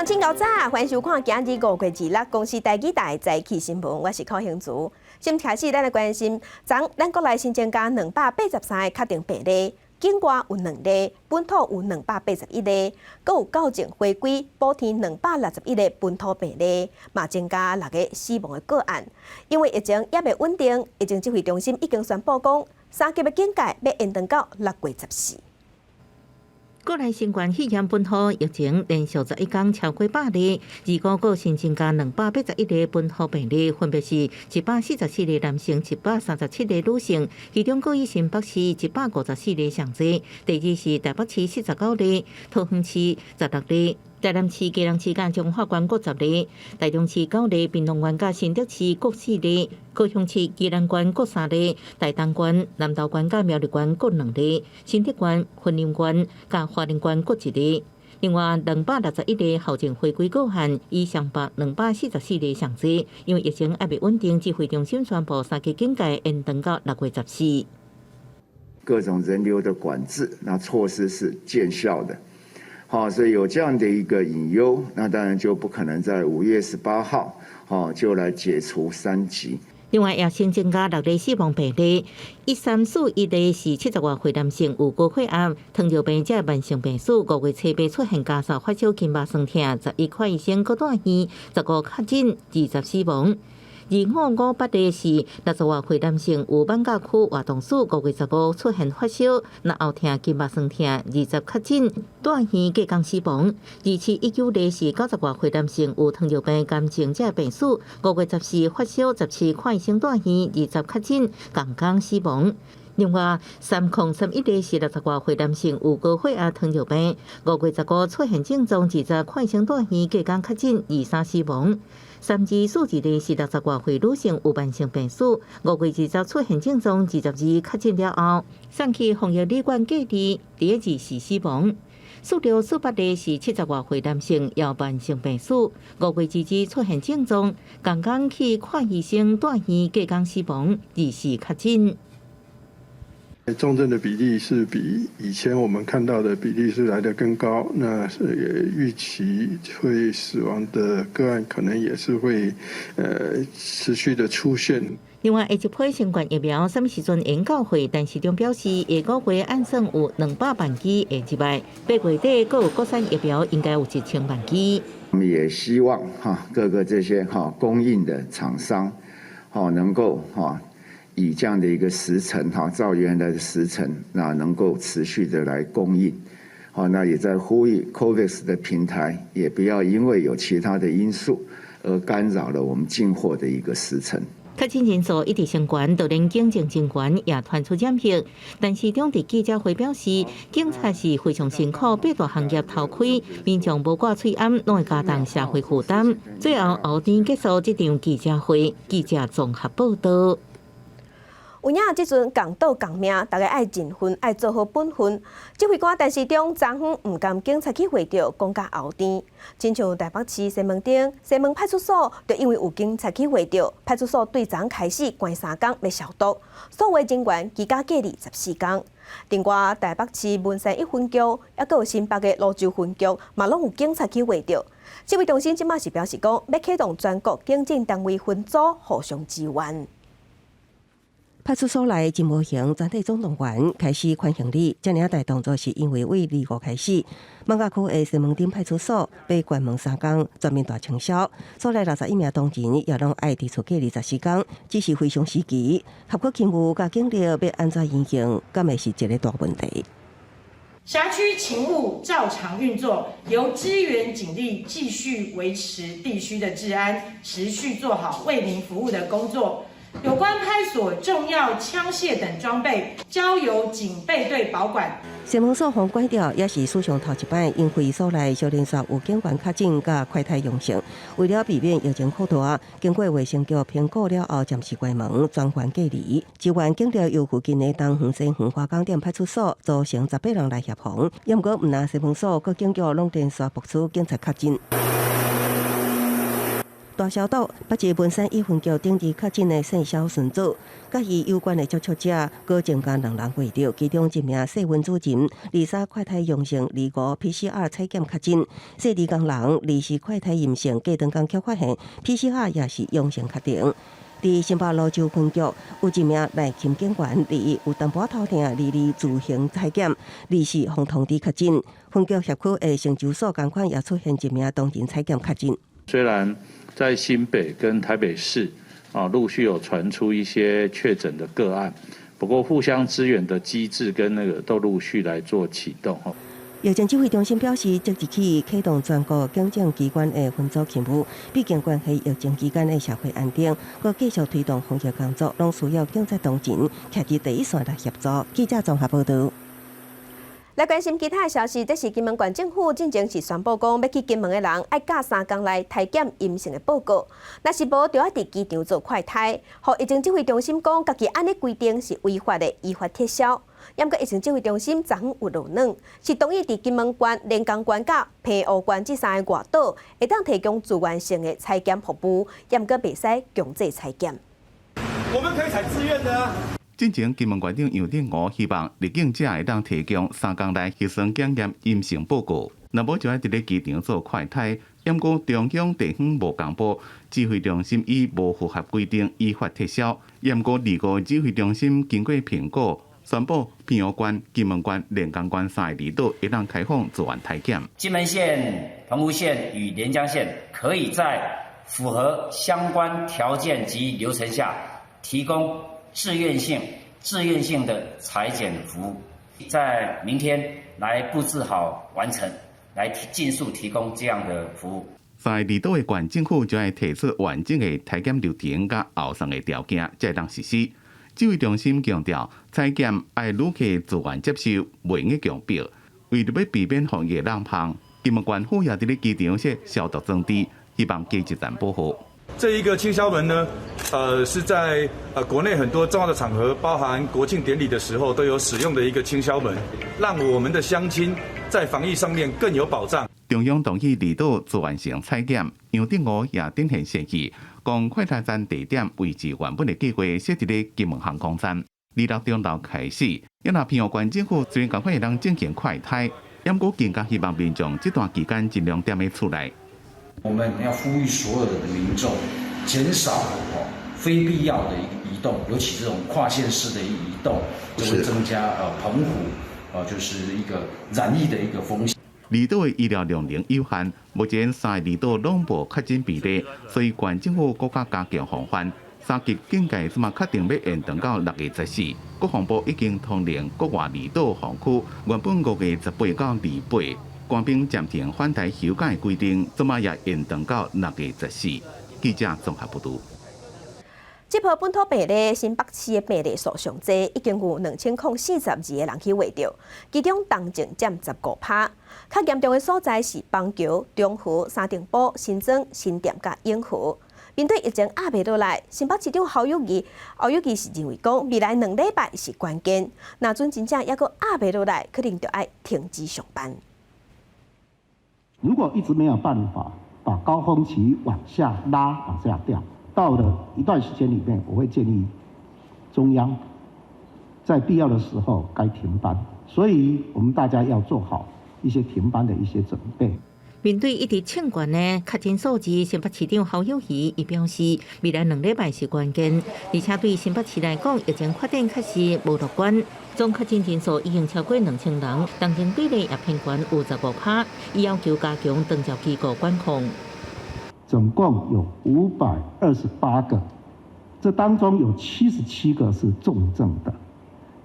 清早，欢迎收看今日5月26公司台记台早起新闻，我是柯兴竹。先开始，咱来关心，昨咱国内新增加283个确定病例，境外有2例，本土有281例，阁有校正回归补填261个本土病例，嘛增加6个死亡的个案。因为疫情也未稳定，疫情指挥中心已经宣布讲，3级的警戒要延长到6月14。国内新冠肺炎本土疫情连续11天超过100例，而国新增加281例本土病例，分别是144例男性、137例女性，其中各以新北市154例上侪，第二是台北市49例，桃园市16例。台南市、基隆市、甲中华县各10例，台中市9例，屏东县甲新竹市各4例，高雄市、宜兰县各3例，台东县、南投县甲苗栗县各2例，新竹县、云林县甲花莲县各1例。另外，261例校正回归个案，以上北244例上侪，因为疫情还未稳定，指挥中心宣布3级警戒延长到6月14。各种人流的管制，那措施是见效的。好，所以有这样的一个隐忧，那当然就不可能在5月18号，就来解除3级。另外，也新增加6例死亡病例，134例是70多岁男性，有高血压、糖尿病这慢性病史，5月初八出现家嫂发烧、肩膀酸痛，11块医生各大院15确诊，20死亡。2558例是60多岁男性，有万甲区活动史，5月15出现发烧、后痛、肩膀酸痛，20确诊，大院隔天死亡。2719例是90多岁男性，有糖尿病、癌症这病史，5月14发烧，17看医生大院，20确诊，同天死亡。另外，3031例是60多岁男性，有高血压、糖尿病，5月15出现症状，20看医生大院，隔天确诊，23死亡。3242例是60多岁女性，有慢性病史，5月20出现症状，22确诊了后，送去防疫旅馆隔离，第24死亡。4648例是70多岁男性，有慢性病史，5月22出现症状，刚刚去看医生大院，隔天死亡，24确诊。重症的比例是比以前我们看到的比例是来得更高，那是也预期会死亡的个案可能也是会持续的出现。另外，下一批新冠疫苗什么时阵研到会？但市长表示，下个月按算有200万剂会入来，8月底各有国产疫苗应该有1000万剂。我们也希望各个这些供应的厂商能够以这样的一个时程照原来的时程，那能够持续的来供应。那也在呼吁 COVAX 的平台也不要因为有其他的因素而干扰了我们进货的一个时程。确诊人数一直升悬，就连警政人员也传出染疫。但市长伫记者会表示，警察是非常辛苦，8大行业头开，民众无挂喙罨，拢会加重社会负担。最后后天结束这场记者会，记者综合报道。有影即阵共斗共命，大家爱尽分，爱做好本分。指挥官陈时中昨昏唔甘警察去会着，讲甲后天。亲像台北市西门町西门派出所，就因为有警察去会着，派出所对昨开始关3天要消毒，所有人员居家隔离14天。另外，台北市文山1分局，也阁有新北的泸州分局，嘛拢有警察去会着。指挥中心即马是表示讲，要启动全国警政单位分组互相支援。派出所内真无型全体总动员开始款行李，这样大动作是因为为25开始，艋舺区的西门町派出所被关门3天，全面大清销。所内61名同仁也拢爱伫厝隔离14天，只是非常时期，合国勤务甲警力要安怎运行，敢会是一个大问题。辖区勤务照常运作，由支援警力继续维持地区的治安，持续做好为民服务的工作。有关派所重要枪械等装备，交由警备队保管。西门所封关掉，也是史上头一摆，因为所内少连续有警员确诊甲快态阳性，为了避免疫情扩大，经过卫生局评估了后，暂时关门，全员隔离。支援警力由附近的东园西园花岗店派出所组成18人来协防，不过唔但西门所，各警局拢连续爆出警察确诊。大小岛北一文山一分局顶置确诊的姓肖孙子，甲伊有关的接触者，各增加2人会着，其中一名细温主任，23快筛阳性，25 PCR 采检确诊，细2工人24快筛阴性，过2工却发现 PCR 也是阳性确定。伫新北芦洲分局有一名赖kim警员，22有淡薄头痛，22自行采检，24互通知确诊。分局辖区的成州所同款也出现一名当天采检确诊。虽然在新北跟台北市陆续有传出一些确诊的个案，不过互相支援的机制跟都陆续来做启动。疫情指挥中心表示，即日起启动全国警政机关的分组勤务，毕竟关系疫情期间的社会安定，佮继续推动防疫工作，拢需要警察同仁徛伫第一线来协助。记者综合报道。来关心其他的消息，这是金门县政府进前是宣布讲，要去金门的人爱隔3天来体检阴性的报告，若是无就要伫机场做快筛。互疫情指挥中心讲，家己安尼规定是违法的，依法撤销。因过疫情指挥中心昨昏有落软，是同意伫金门县、连江县甲澎湖县这3个外岛，会当提供自愿性的采检服务，因过袂使强制采检。我们可以采自愿的啊。进前，金门县长杨定国希望入境者会当提供3天内核酸检验阴性报告，若无就要伫咧机场做快筛。因过中央地方无公布，指挥中心以无符合规定依法撤销。因过25指挥中心经过评估，宣布澎湖县、金门县、连江县3个离岛会当开放自愿体检。金门县、澎湖县与连江县可以在符合相关条件及流程下提供自愿性的采检服务，在明天来布置好完成，来尽速提供这样的服务。3个离岛的县政府就要提出完整的体检流程甲后送的条件，才会当实施。指挥中心强调，采检爱旅客自愿接受，袂用强迫。为了要避免防疫浪胖，金门县府也伫咧机场设消毒装置，希望加一层保护。这一个清消门呢，是在国内很多重要的场合，包含国庆典礼的时候都有使用的一个清消门，让我们的乡亲在防疫上面更有保障。中央同意离岛自愿性采检，杨定国也展现善意，将快筛站地点维持原本的计划，设伫咧金门航空站。2月中旬开始，因那澎湖县政府虽然赶快会当进行快筛，不过更加希望民众这段期间尽量踮咧厝内。我们要呼吁所有的民众减少非必要的移动，尤其这种跨县市的移动，就会增加澎湖就是一个染疫的一个风险。离岛的医疗量能有限，目前3个离岛拢无确诊比例，所以县政府更加强防范。3级警戒即马确定要延长到6月14。国防部已经通令国外离岛防区，原本5月18到28。官兵暂停返台休假的规定，即马也延长到6月14。记者综合报道。这波本土病例，新北市的病例数上济，已经有2042个人去卫着，其中重症占15%。较严重的所在是邦桥、中和、三重埔、新庄、新店甲永和。面对疫情压袂落来，新北市长侯友宜是认为讲，未来2礼拜是关键，若阵真正抑阁压袂落来，可能就要停止上班。如果一直没有办法把高峰期往下拉、往下掉，到了一段时间里面，我会建议中央在必要的时候该停班，所以我们大家要做好一些停班的一些准备。面对一直清悬的确诊数字，新北市长侯友宜伊表示，未来2礼拜是关键，而且对新北市来讲，疫情发展确实无乐观。总确诊人数已经超过2000人，重症比例也偏悬有15%，伊要求加强长照机构管控。总共有528个，这当中有77个是重症的，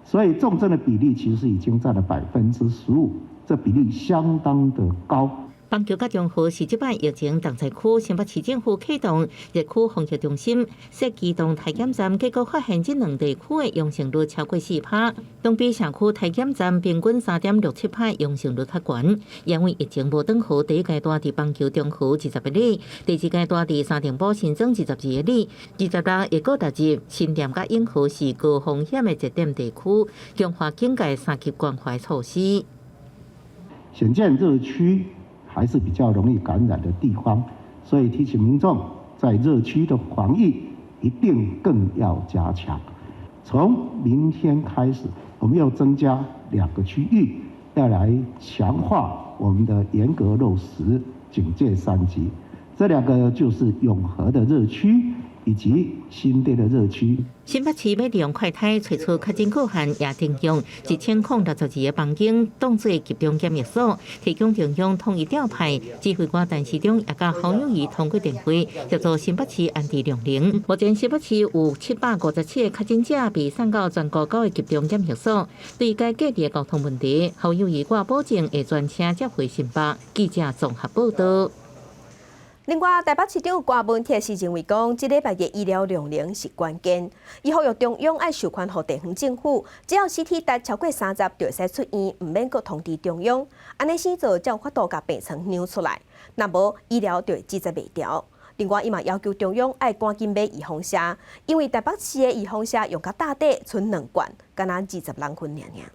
所以重症的比例其实已经占了15%，这比例相当的高。邦桥甲中和是即摆疫情重灾区，新北市政府启动热区防疫中心，设机动体检站，结果发现这2地区的阳性率超过4%。东边社区体检站平均3.67%阳性率较悬，因为疫情无转好，第一阶段伫邦桥中和21例，第2阶段伫三重埔新庄22例，26日又踏入新店甲永和是高风险的热点地区，强化警戒3级关怀措施。显见热区还是比较容易感染的地方，所以提醒民众在热区的防疫一定更要加强。从明天开始，我们又增加2个区域，要来强化我们的严格落实警戒3级。这2个就是永和的热区以及新店的热区。新北市要利用快筛找出确诊个案，也定向1062个房间当作集中检疫所，提供中央统一调派。指挥官陈时中也甲侯友宜通过电话，协助新北市安置量能。目前新北市有757个确诊者被送到全国9个集中检疫所。对该各地的交通问题，侯友宜我保证会专车接回新北。记者综合报道。另外，台北市长郭文铁时认为讲，这礼拜的医疗量能是关键。伊呼吁中央爱授权予地方政府，只要CT值超过30，就会使出院，唔免阁通知中央。安尼先做才有法度甲病床让出来，若无医疗就会支持袂调。另外，伊嘛要求中央爱赶紧买预防车，因为台北市的预防车用到大底，剩2罐，敢若20人份尔。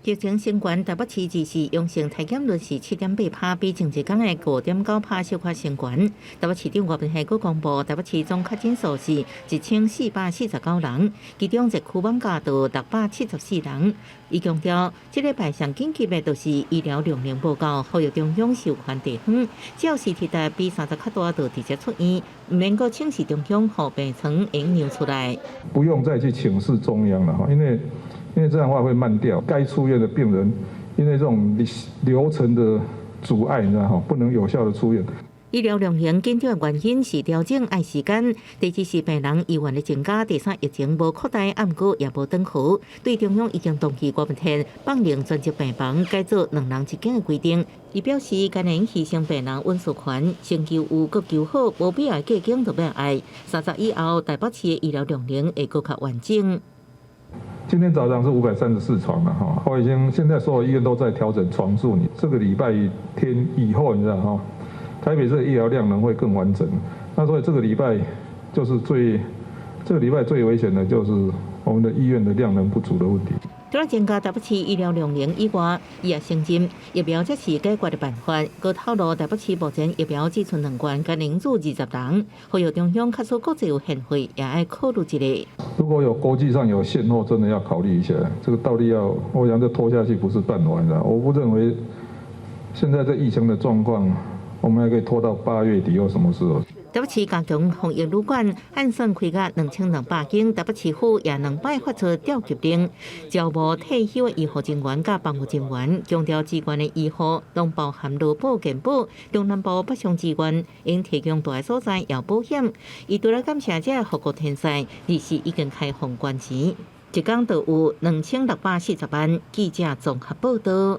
疫情升悬，台北市自是阳性体检率是7.8趴，比前一天的5.9趴小可升悬。台北市长郭文铁阁公布，台北市总确诊数是1449人，其中一区网架到674人。伊强调，这礼拜上紧急的就是医疗量能不够，呼吁中央授权地方，只要是体值比30较大，就直接出院，唔免阁请示中央，予病床引流出来。不用再去请示中央了哈，因为这样的话会慢掉，该出院的病人，因为这种流程的阻碍，你知道哈，不能有效的出院。医疗量能紧张的原因是调整爱时间，第二是病人意愿的增加，第三疫情无扩大，暗过也无断去。对中央已经同意郭文铁放令专职病房改做2人1间的规定。伊表示，今年牺牲病人温素权，先救有阁救好，无必要的计经就要爱。30以后，台北市的医疗量能会更加完整。今天早上是534床了哈，现在所有医院都在调整床数。你这个礼拜天以后，你知道哈，台北市的医疗量能会更完整。那所以这个礼拜最危险的就是我们的医院的量能不足的问题。除了增加台北市医疗量能以外，伊也承认疫苗才是解决的办法。佮透露台北市目前疫苗只剩2罐，甲人数20人，呼吁中央卡出国际有限会，也要考虑一下。如果有国际上有现货，真的要考虑一下。这个到底要，我想这拖下去不是办完的。我不认为现在这疫情的状况，我们还可以拖到8月底或什么时候。台北市加强防疫旅馆，按算开甲2200间。台北市府也2摆发出调集令，招募退休的医护人员甲防护人员，强调资源的医护拢包含劳保、健保、中南部北上资源，应提供大个所在要保险。伊除了感谢这复国天使，二是已经开放捐钱，一天就有2640万。记者综合报道。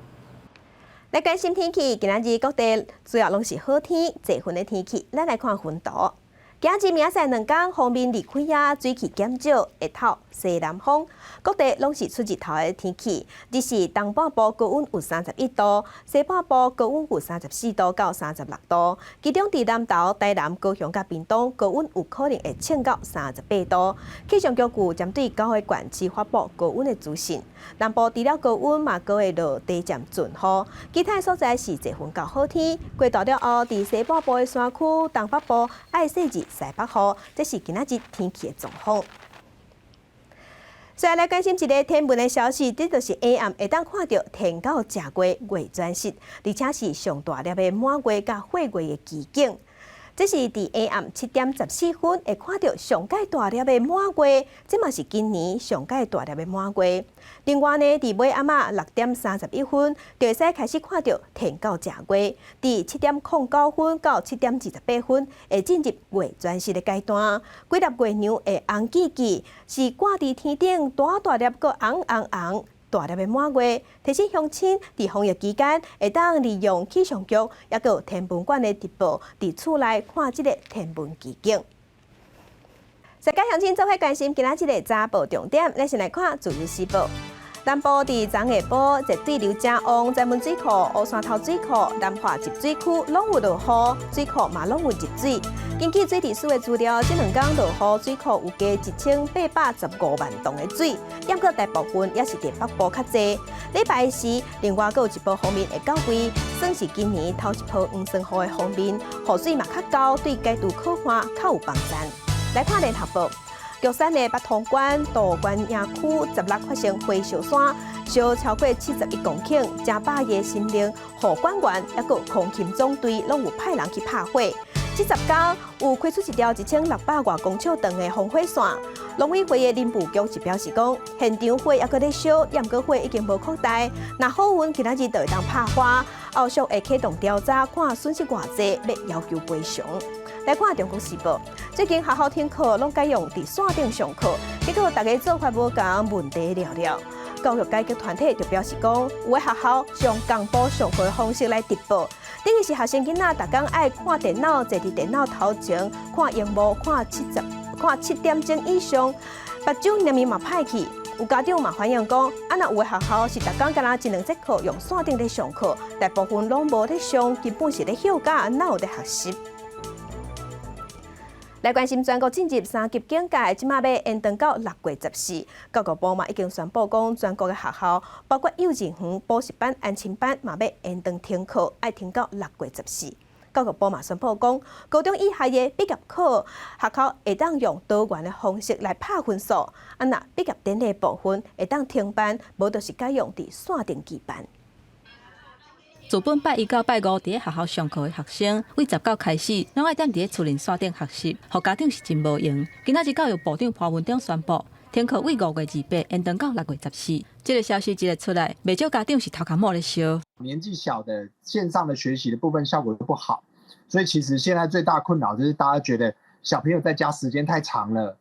来关心天气，今仔日各地主要拢是好天，多云的天气。咱来看云图。今日明仔2天，方面离开啊，水气减少，日头西南风，各地拢是出日头的天气。日是东半部高温有31度，西半部高温有34度到36度。其中伫南投、台南、高雄甲屏东高温有可能会升到38度。气象局针对9号悬市发布高温的资讯。南部除了高温嘛，阁会落地渐阵雨，其他所在是多云到好天。过大了后，伫西半部的山区、东北部爱细日西北风，这是今仔日天气的状况。再来关心一个天文的消息，这就是下暗会当看到天狗食月月全食，而且是上大粒的满月甲血月的奇景。这是伫下暗7点14分会看到上界大粒的满月，这嘛是今年上界大粒的满月。另外呢，伫尾暗6点31分，就会使开始看到天狗食月。伫7点09分到7点28分，会进入月全食的阶段。几粒月娘会红记记，是挂伫天顶大粒个红。大粒的满月，提醒乡亲伫防疫期间会当利用气象局也个天文馆的直播，伫厝内看即个天文奇景。世界乡亲做伙关心今仔日的早报重点，咱先来看自由时报。南部伫昨下晡热水流正旺，在门水库、乌山头水库、南华集水区拢有落雨，水库嘛拢有入水。根据水利署的资料，这2天落雨水库有加1815万吨的水，不过大部分也是在北部较济。礼拜时，另外还有一波方面会到位，算是今年头一波黄酸雨的方面，雨水嘛较高，对街道开发较有帮助。来看联合报。玉山的北通关道关营区16发生火烧山，烧超过71公顷，正把个森林、护管员还有空勤总队拢有派人去拍火。这10天有开出一条1600多公尺长的防火线。农委会的林务局就表示讲，现场火还搁在烧，不过火已经无扩大。那好运今仔日就会当拍花，后续会启动调查，看损失偌济，要要求赔偿。来看《中国时报》，最近学校停课拢改用伫线顶上课，结果大家做法无共，问题了了。教育改革团体就表示讲，有的学校是用共步上课的方式来直播，等于是学生囡仔逐工爱看电脑，坐伫电脑头前看荧幕，看7点钟以上，目睭连面嘛歹去。有家长嘛反映讲，若有的学校是逐工敢若1-2节课用线顶咧上课，大部分拢无咧上，根本是咧休假，哪有咧学习？来关心全国进入3级警戒，即马要延长到6月14。教育部嘛已经宣布讲，全国的学校，包括幼稚园、补习班、安亲班，嘛要延长停课，要停到6月14。教育部嘛宣布讲，高中以下的毕业考，学校会当用多元的方式来拍分数。若毕业典礼部分会当停办，无就是改用伫线顶举办。自本拜1到拜5伫学校上课的学生，为19开始，拢爱踮伫厝内线顶学习，互家长是真无用。今仔日教育部长潘文忠宣布，停课为5月28延长到6月14。这个消息一日出来，袂少家长是头壳摸咧烧。年纪小的线上的学习的部分效果都不好，所以其实现在最大困扰就是大家觉得小朋友在家时间太长了，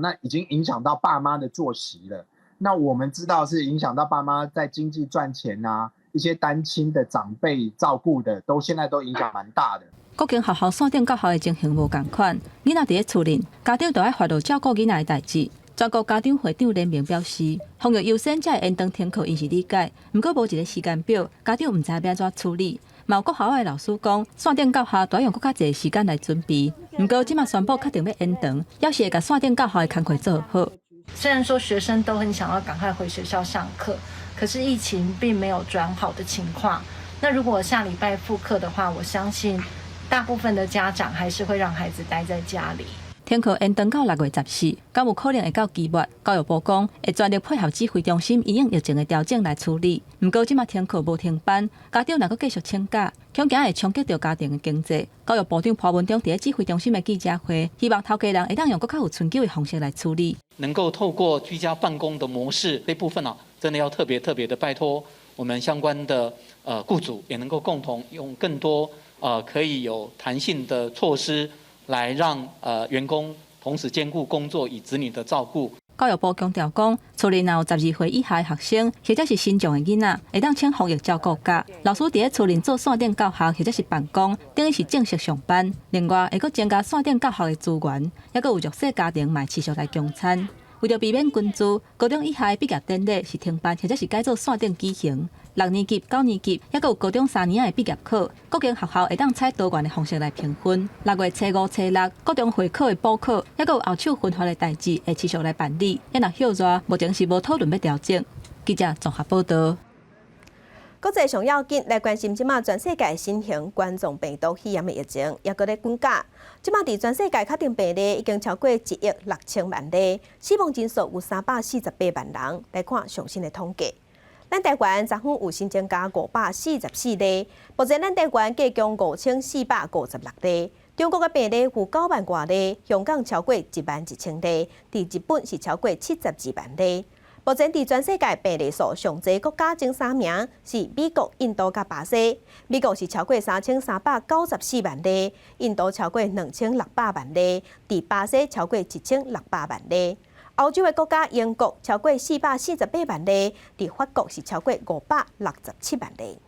那已经影响到爸妈的作息了。那我们知道是影响到爸妈在经济赚钱啊。一些单亲的长辈照顾的，现在都影响蛮大的。各间学校线顶教学的情形无共款，囡仔伫咧厝内，家长就要发到照顾囡仔的代志。全国家长会长联名表示，防疫优先才会延长停课，因是理解，不过无一个时间表，家长唔知要安怎处理。嘛有各校的老师讲，线顶教学都要用更较侪时间来准备。不过即马宣布确定要延长，要是会甲线顶教学的工作做好。虽然说学生都很想要赶快回学校上课。可是疫情并没有转好的情况，那如果下礼拜复课的话，我相信大部分的家长还是会让孩子待在家里。停课延长到6月14，敢有可能会到期末？教育部讲会全力配合指挥中心因应疫情的调整来处理。不过即马停课无停班，家长若阁继续请假，恐惊会冲击到家庭的经济。教育部长潘文忠伫指挥中心的记者会，希望头家人会当用更较有春秋的方式来处理。能够透过居家办公的模式这部分真的要特别的拜托我们相关的雇主，也能够共同用更多可以有弹性的措施，来让员工同时兼顾工作与子女的照顾。教育部强调讲，厝内若有12岁以下的学生，或者是身障的囡仔，会当请防疫照顾假。老师伫咧厝内做线顶教学，或者是办公，等于是正式上班。另外，会阁增加线顶教学的资源，也阁有弱势家庭买持续来供餐。为着避免群聚，高中以下的毕业典礼是停办，或者是改做线顶举行。6年级、9年级，也阁有高中3年的毕业考，各间学校会当采多元的方式来评分。6月初5、初6，各种会考的补考，也阁有后手分发的代志会持续来办理。也若休热，目前是无讨论要调整。记者综合报道。国际上要紧来关心即马全世界新型冠状病毒肺炎的疫情，也搁咧增加。即马伫全世界确定病例已经超过1亿6千万例，死亡人数有348万人。来看最新的统计，咱台湾昨昏有新增加544例，目前咱台湾计共5456例。中国的病例有9万多例，香港超过11000例，伫日本是超过72万例。目前伫全世界病例数上侪国家前3名是美国、印度甲巴西。美国是超过3394万例，印度超过2600万例，伫巴西超过1600万例。欧洲的国家英国超过448万例，伫法国是超过567万例。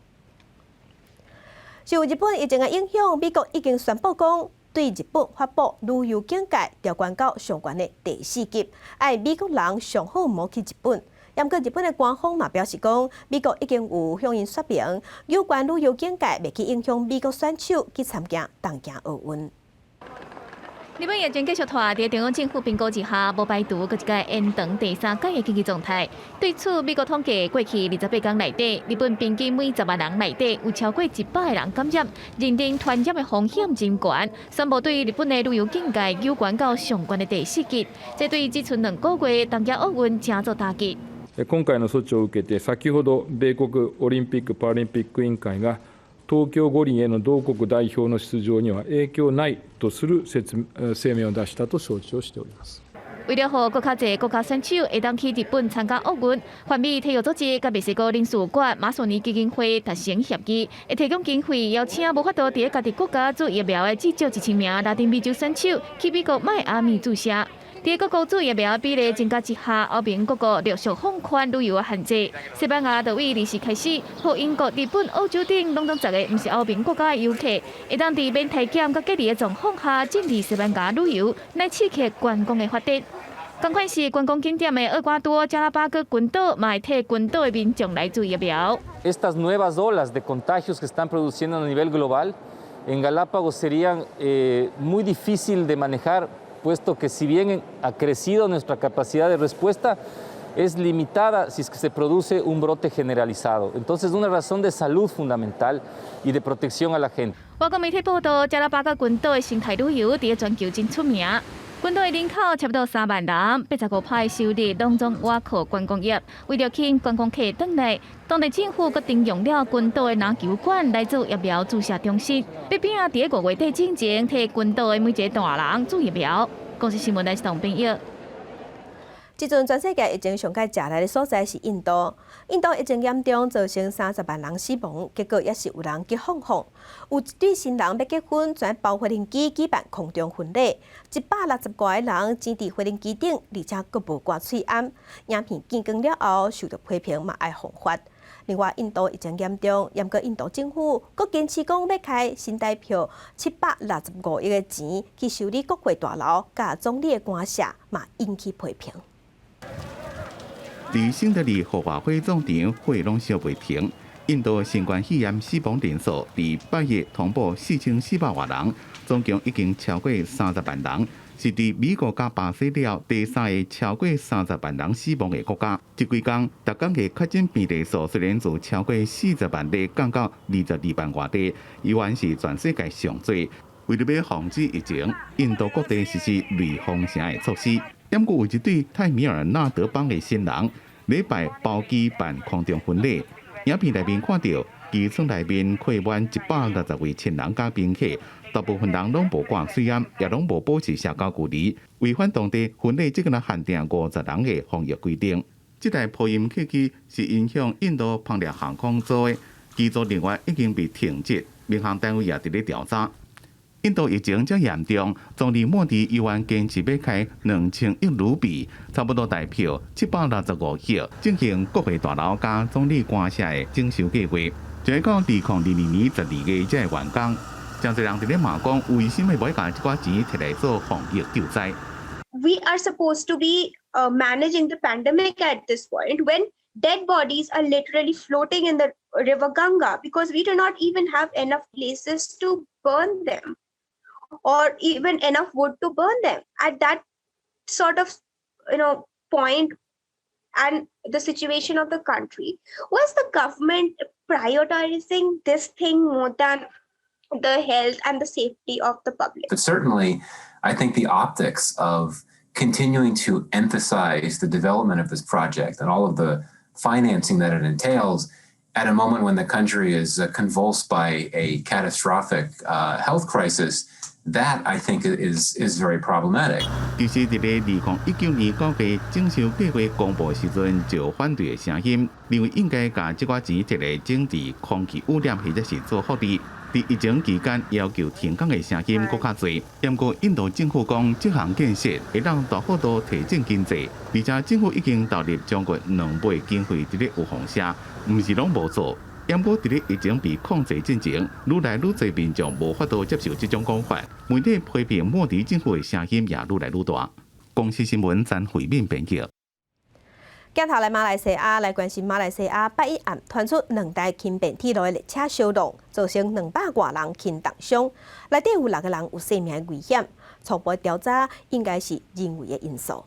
受日本疫情的影响，美国已经宣布讲，对日本发布旅游警戒，调悬到上悬的第4级，爱美国人上好莫去日本。不过日本的官方嘛表示讲，美国已经有向因说明，有关旅游警戒袂去影响美国选手去参加东京奥运。日本疫情继续拖，在中央政府评估之下，无排除搁一届延长第三届的经济状态。对此，美国统计过去28天内底，日本平均每10万人内底有超过100个人感染，认定传染的风险真悬，宣布对日本的旅游境界有关到上悬的第4级，这对只剩2个月东京奥运正做打击。今回の措置を受けて、先ほど米国オリンピック・パラリンピック委員会が東京五輪への同国代表の出場には影響ないとする声明を出したと承知をしております。为了让更较侪国家选手会当去日本参加奥运，泛美体育组织甲墨西哥领事馆马索尼基金会达成协议，会提供经费，邀请无法度伫家己国家做疫苗的至少1000名拉丁美洲选手去美国迈阿密注射。在各国做疫苗比例增加之下，欧盟各国陆续放宽旅游的限制。西班牙就为20时开始，让英国、日本、欧洲等拢10个不是欧盟国家的游客，会当伫免体检甲隔离的状况下进入西班牙旅游，来刺激观光的发展。同款是观光景点的厄瓜多、加拉巴哥群岛，嘛会替群岛的民众来做疫苗。Estas nuevas olas de contagios que están produciendo a nivel global en Galápagos serían muy difícil de manejar. Puesto que si bien ha crecido nuestra capacidad de respuesta, es limitada si es que se produce un brote generalizado. Entonces, una razón de salud fundamental y de protección a la gente. 外国媒体报道，加拉巴哥群岛的生态旅游伫全球真出名。群岛的人口差不多3万人，85%的收入拢总倚靠观光业。为了吸引观光客回来，当地政府决定用了群岛的篮球馆来做疫苗注射中心，必拼啊！伫5月底之前替群岛的每一个大人做疫苗。公司新闻台是同朋友。即阵全世界疫情上界食来的所在是印度。印度疫情严重，造成30万人死亡，结果也是有人急哄哄。有一对新人要结婚，全包发令机举办空中婚礼，160多个人挤伫发令机顶，而且阁无挂喙罨。影片见光了后，受到批评嘛爱防法。另外，印度疫情严重，严过印度政府阁坚持讲要开新台币765亿的钱去修理国会大楼，甲总理的官舍嘛引起批评。伫新德里豪华会总场会拢烧袂停，印度新冠肺炎死亡人数伫8月通报4400多人，总共已经超过30万人，是伫美国甲巴西了第3个超过30万人死亡的国家。这几天，逐天的确诊病例数虽然自超过40万例降到22万外例，依然是全世界上多。为了要防止疫情，印度各地实施类封城的措施。不过，有一对泰米尔纳德邦的新人，礼拜包机办空中婚礼。影片内面看到，机舱内面客满160位亲人加宾客，大部分人拢无挂水罨，也拢无保持社交距离，违反当地婚礼只能限定50人的防疫规定。这台波音客机是影响印度邦列航空做的，机组人员已经被停职，民航单位也伫咧调查。印度疫情这严重，总理莫迪依然坚持要开2000亿卢比，差不多代表765亿，进行国会大楼加总理官舍的整修计划。就到2022年12月才会完工。真侪人伫咧骂讲，为什么袂把这寡钱摕来做防疫救灾 ？We are supposed to be managing the pandemic at this point when dead bodies are literally floating in the river Ganga because we do not even have enough places to burn them. Or even enough wood to burn them. At that sort of, point and the situation of the country, was the government prioritizing this thing more than the health and the safety of the public? But certainly, I think the optics of continuing to emphasize the development of this project and all of the financing that it entails at a moment when the country is convulsed by a catastrophic health crisis.That I think is very problematic. 其实，伫咧2019年9月整修计划公布时阵，就有反对的声音，认为应该把这寡钱摕来整治空气污染或者是做福利。伫疫情期间要求停工的声音更较多。不过，印度政府讲，这项建设会让大幅度提振经济，而且政府已经投入将近2倍经费伫咧有放射，唔是拢无做。不过，伫咧疫情被控制进前，愈来愈多民众无法度接受这种讲法，媒体批评莫迪政府的声音也愈来愈大。公司新闻陈慧敏编辑。镜头来马来西亚来关心马来西亚8一暗传出2台轻便铁路的列车烧动，造成200多人轻重伤，内底有6个人有性命危险。初步调查应该是人为的因素。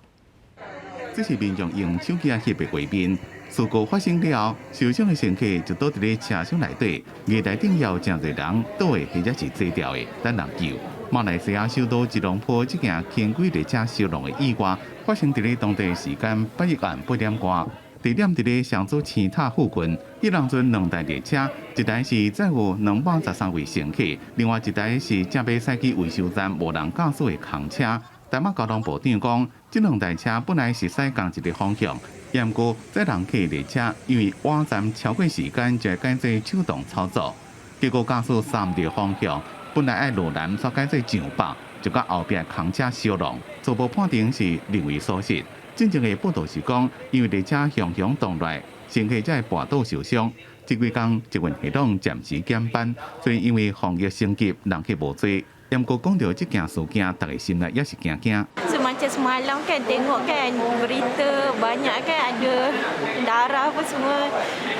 这是民众用手机翕的画面。事故发生了，受伤的乘客就倒伫咧车厢内底，外台顶也有真侪人倒的或者是坐掉的，等人救。马来西亚首都吉隆坡这件轻轨列车烧亡的意外，发生伫咧当地时间8日晚8点外，地点伫咧上祖青塔附近。伊当阵2台列车，一台是载有213位乘客，另外一台是正要驶去维修站无人驾驶的空车。台北交通部长讲，这2台车本来是驶同一个方向。不过，载人客列车因为晚站超过时间，就改做手动操作，结果驾驶3个方向，本来爱路南煞改做上北，就甲后壁空车烧亡，初步判定是人为所致。真正的报道是讲，因为列车向动来，乘客才会跋倒受伤。这几天捷运系统暂时减班，所以因为防疫升级，人客无多。不过讲到这件事件，大家心内也是惊惊。Macam semalam kan tengok kan berita banyak kan ada darah apa semua,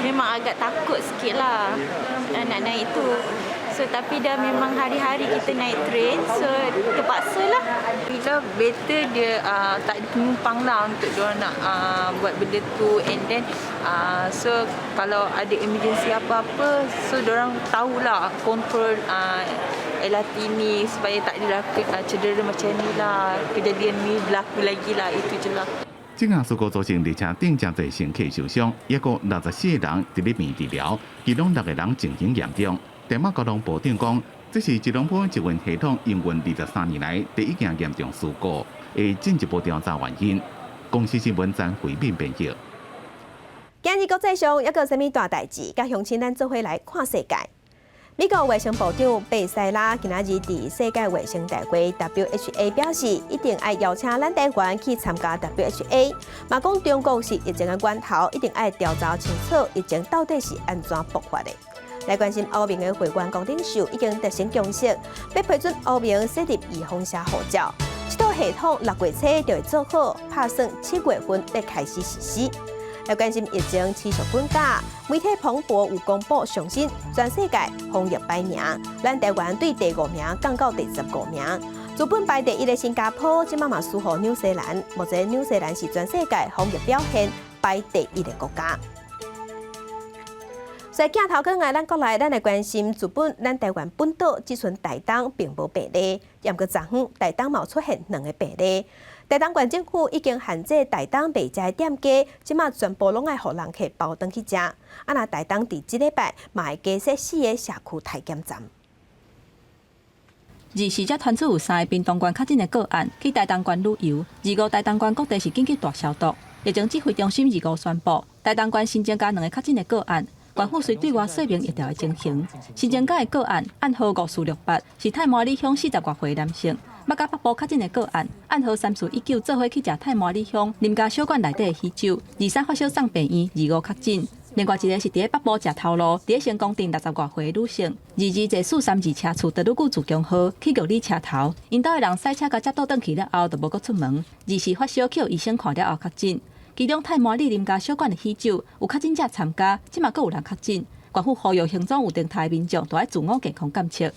memang agak takut sikit lah nak naik itu. So tapi dah memang hari-hari kita naik train, so terpaksa lah. Bila better dia tak ada penumpang lah untuk diorang nak buat benda tu, and then so kalau ada emergency apa-apa, so diorang tahulah kontrol LRT ni supaya tak berlaku cedera macam ni lah, kejadian ni berlaku lagi lah, itu je lah. 这件事故造成列车顶真侪乘客受伤，也有64个人伫咧病治疗，其中6个人情形严重。台北交通部长讲，这是吉隆坡捷运系统营运23年来第一件严重事故，会进一步调查原因。公司新闻站回面编辑。今日国际上还有啥物大代志？甲乡亲咱做伙来看世界。美国卫生部长贝塞拉今仔日伫世界卫生大会 WHO 表示，一定要邀请咱台湾去参加 WHO。嘛讲中国是疫情的源头，一定要调查清楚疫情到底是安怎爆发的。来关心欧盟的会员公领袖已经达成共识，要批准欧盟设立预防车护照。这套系统6月初就会做好，打算7月份要开始实施。来关心疫情持续滚加，媒体彭博有公布上新全世界防疫排名，咱台湾对第5名降到第15名。资本排第1的新加坡，即嘛输予纽西兰。目前纽西兰是全世界防疫表现排第1的国家。所以镜头更爱咱国内，咱来关心资本咱台湾本岛只剩台东并无病例，也过昨昏台东嘛出现2个病例。台东县政府已经限制台东卖食的店家，即马全部拢爱互人客包登去食。那台东伫即礼拜嘛会加设4个社区体检站。24才传出有3个屏东县确诊的个案去台东县旅游，25台东县各地是紧急大消毒。疫情指挥中心25宣布，台东县新增加2个确诊的个案。县府虽对外说明疫调的情形，新增加的个案暗号5468是太麻里乡40多岁男性。北甲北部确诊的个案，暗号3419做伙去食太麻里乡林家小馆内底的喜酒，23发烧送病院，25确诊。另外一个是伫北部食头路，伫成功镇60多岁的女性，22坐432车厝德鲁古自强号去玉里车头，因兜的人赛车甲接倒转去了后，就无阁出门。24发烧去医生看了后确诊。其中太麻里林家小馆的喜酒有确诊者参加，即嘛阁有人确诊。县府呼吁行踪有定态的民众都要自我健康监测。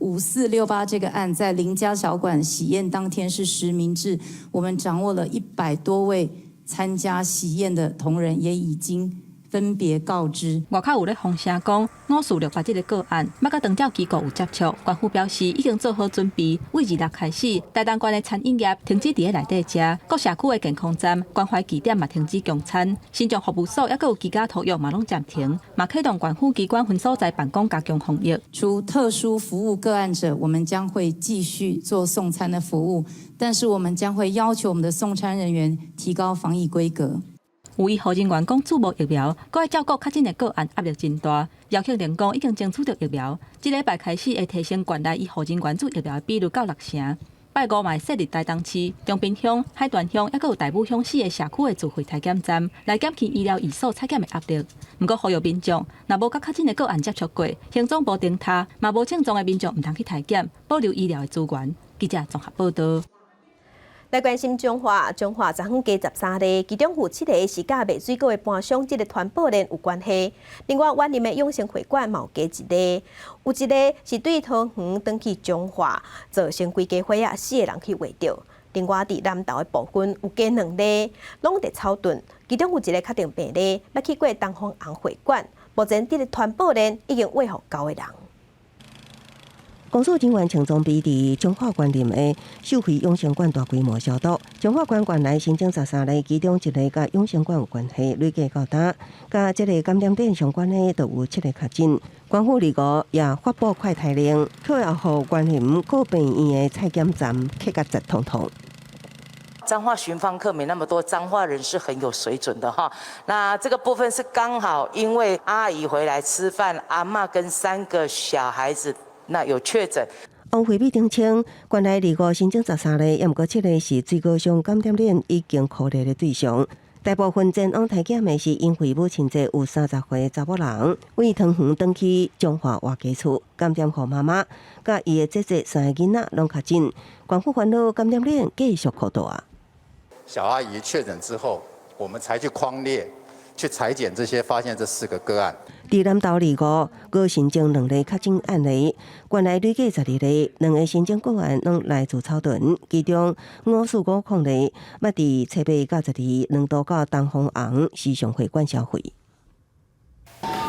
5468这个案在林家小馆喜宴当天是实名制，我们掌握了100多位参加喜宴的同仁，也已经分别告知。外口有咧风声讲5468这个个案，要甲长照机构有接触。县府表示已经做好准备，为2日开始，台东县的餐饮业停止伫咧内底食，各社区的健康站、关怀据点嘛停止供餐，新庄服务所也有居家托育嘛拢暂停，嘛启动县府机关分所在办公加强防疫。除特殊服务个案者，我们将会继续做送餐的服务，但是我们将会要求我们的送餐人员提高防疫规格。有医护人员讲，注目疫苗，搁要照顾确诊的个案压力真大。姚庆玲讲，已经争取到疫苗，即礼拜开始会提升县内医护人员注疫苗的比率到60%。拜5嘛会设立台东市、中滨乡、海端乡，还有大武乡4个社区的自费体检站，来减轻医疗院所采检的压力。不过呼吁民众，若无甲确诊的个案接触过，行踪无定他，嘛无症状的民众唔通去体检，保留医疗的资源。记者综合报道。来关心中华昨昏加13例，其中有7例是甲卖水果的搬箱这个传播链有关系。另外，湾林的永生会馆嘛有加1例，有1例是对桃园转去中华，造成规家伙仔4个人去围着。另外，伫南投的部分有加2例，拢伫草屯，其中有1个确定病例，捌去过东方红会馆。目前这个传播链已经喂互9个人。公诉警员陈宗比伫中华园林的秀惠永生馆大规模消毒。中华馆原来新增13例，其中1例甲永生馆有关系，累计到达。甲这个感染点相关的，就有7个确诊。官府2也发布快筛令，扣押互园林各病院的采检站客甲直通通。彰化巡访客没那么多，彰化人是很有水准的哈。那这个部分是刚好因为阿姨回来吃饭，阿嬷跟3个小孩子。那有确诊。王惠美澄清，原来2新增13例，也毋过7例是水果上感染链已经扩列的对象。大部分前往体检的是因为母亲节有30岁查某人，为桃园转去中华活家厝，感染互妈妈，甲伊的姐姐3个囡仔拢确诊。官府烦恼感染链继续扩大。小阿姨确诊之后，我们才去匡列。去裁剪这些，发现这4个个案。伫南投2个新增2例确诊案例，原来累计12例，2个新增个案拢来自草屯，其中545控例，捌伫7月到12两度到东方红时尚会馆消费。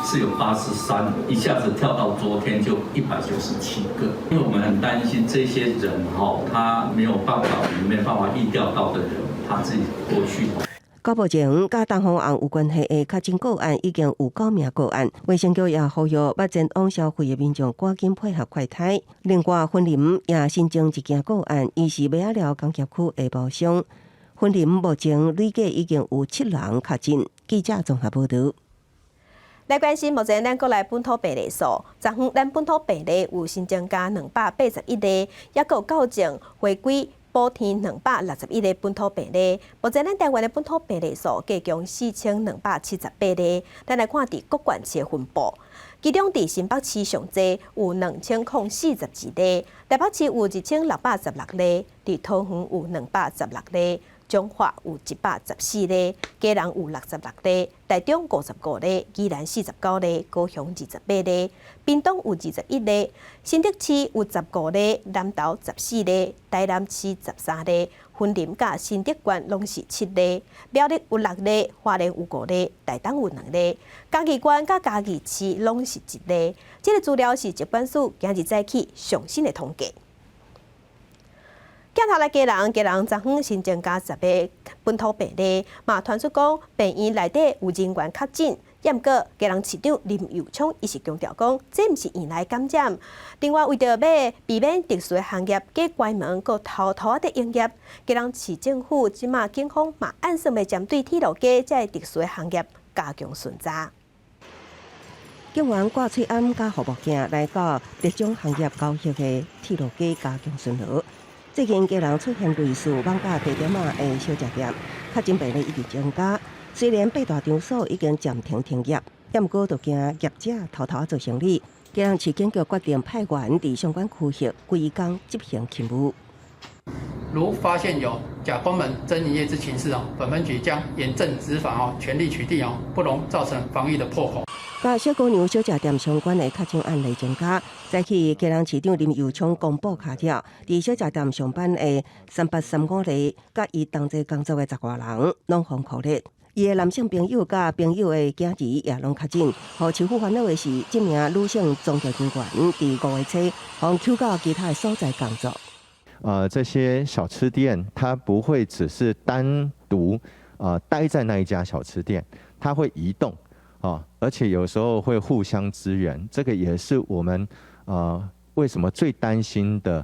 是有83，一下子跳到昨天就197个，因为我们很担心这些人他没有办法疫调到的人，他自己过去。到目前，甲东方红有关系的确诊个案已经有9名个案。卫生局也呼吁捌前往消费的民众赶紧配合快筛。另外，婚林也新增1件个案，伊是马仔寮工业区的包厢。婚林目前累计已经有7人确诊。记者综合报道。来关心目前咱国内本土病例数，昨昏咱本土病例有新增加281例，也有校正回归。补填261例本土病例，目前咱台湾的本土病例数加强4278例。咱来看伫各县市的分布，其中伫新北市上济有2042例，台北市有1616例，伫桃园有216例。中华有114例，嘉南有66例，台中55例，宜兰49例，高雄28例，屏东有21例，新竹市有15例，南投14例，台南市13例，云林甲新竹县拢是7例，苗栗有6例，花莲有5例，台东有2例，嘉义县甲嘉义市拢是1例。这个资料是疾管署今日早起上新的统计。检查来嘉南昨昏新增加10个本土病例，嘛传出讲病院内底有人员确诊，也毋过嘉南市长林佑昌伊是强调讲，这毋是院内感染。另外，为着要避免特殊的行业假关门，佮偷偷的营业，嘉南市政府即马警方嘛按算要针对铁路街这特殊的行业加强巡查。警员挂喙安甲护目镜来到特种行业交易的铁路街加强巡逻。最近嘉南出现类似网咖地点的小食店，确诊病例一直增加。虽然8大场所已经暂停停业，也毋过就惊业者偷偷做生意。嘉南市警局决定派员伫相关区域规工执行勤务。如发现有假关门、真营业之情事本分局将严正执法全力取缔不容造成防疫的破口。甲小姑娘小食店相关的确诊案例增加，早起嘉南市长林佑昌公布卡条，伫小食店上班的3835例，甲伊同齐工作的10外人，拢封口列。伊的男性朋友甲朋友的囝儿也拢确诊。互市府烦恼的是，这名女性宗教人员伫5月初，互抽到其他的所在工作。这些小吃店，它不会只是单独待在那一家小吃店，它会移动。而且有时候会互相支援，这个也是我们为什么最担心的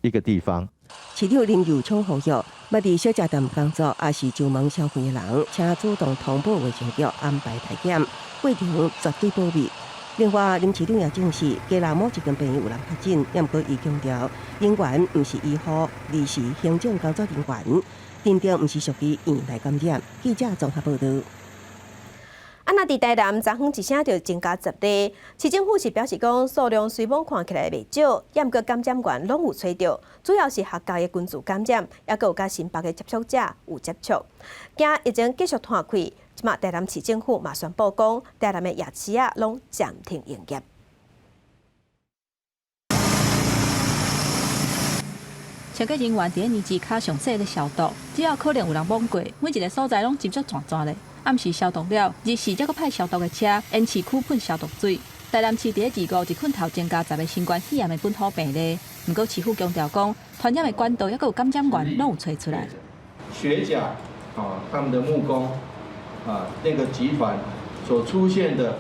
一个地方。市长林佑昌呼吁，要伫小食店工作，也是就门消费的人，请主动通报卫生局安排体检，过程绝对保密。另外，林市长也证实，嘉南某一间病院有人确诊，也毋过伊强调，人员毋是医护，而是行政工作人员，认定毋是属于院内感染。记者综合报道。那伫台南昨昏一声就增加10例，市政府是表示讲数量虽然看起来袂少，也毋过感染源拢有找到，主要是学校的群组感染，也佮有甲新北的接触者有接触。惊疫情继续摊开，即马台南市政府嘛宣布讲，台南的夜市啊拢暂停营业。消防人员伫年纪卡详细咧消毒，只要可能有人摸过，每一个所在拢斟酌全全咧。暗时消毒了，日时才阁派消毒的车沿市区喷消毒水。台南市伫2月1困头增加10个新冠肺炎的本土病例，不过市府强调讲，传染的管道也阁有感染源拢有找出来。学甲他们的木工那个集团所出现的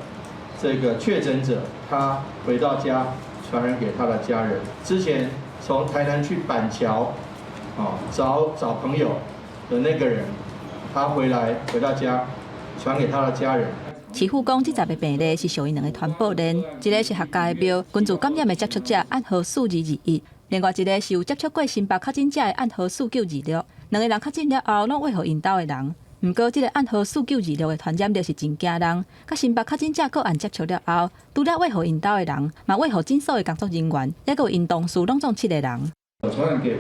这个确诊者，他回到家传染给他的家人。之前从台南去板桥找朋友的那个人，他回到家传给他的家人。市府讲，这10个病例是属于2个传播链，一个是客家的庙，群组感染的接触者暗号4221，另外一个是有接触过新北确诊者的暗号4926，2个人确诊了后，拢为何因兜的人。不过，这个暗号4926的传染力是真惊人，甲新北确诊者个案接触了后，除了为何因兜的人，嘛为何诊所的工作人员，也有因同事拢中7个人。传染给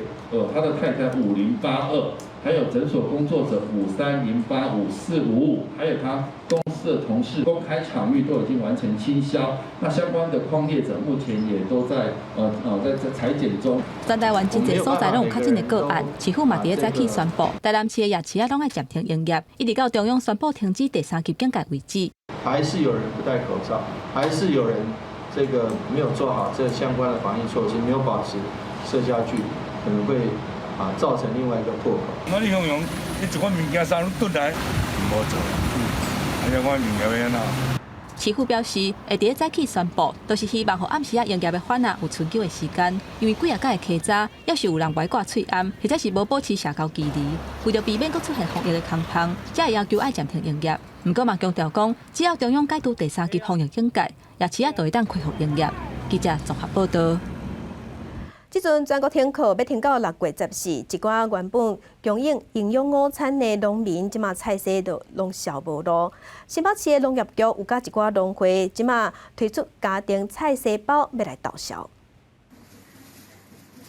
他的太太5082，还有诊所工作者53085455，还有他公司的同事，公开场域都已经完成清消。那相关的匡列者目前也都在裁剪中。全台湾真侪所在拢有确诊的个案，市府嘛伫早起宣布，台南市的夜市啊拢要暂停营业，一直到中央宣布停止第3级警戒为止。还是有人不戴口罩，还是有人没有做好这相关的防疫措施，没有保持社交距离，可能会造成另外一个破口。我你用你一款物件衫蹲来，唔好做，我物件要安怎？市府表示，会伫早起宣布，都是希望互暗时啊营业的反啊有存救的时间，因为几啊间的客早，要是有人歪挂喙暗，或者是无保持社交距离，为着避免佫出现防疫的空窗，才会要求爱暂停营业。不过嘛强调讲，只要中央解除第3级防疫警戒，夜市啊就会当恢复营业。记者综合报道。即阵全国停课要停到6月14，一寡原本供应营养午餐的农民，即马菜色就拢销无路。新北市的农业局有甲一寡农会，即马推出家庭菜色包要来导销。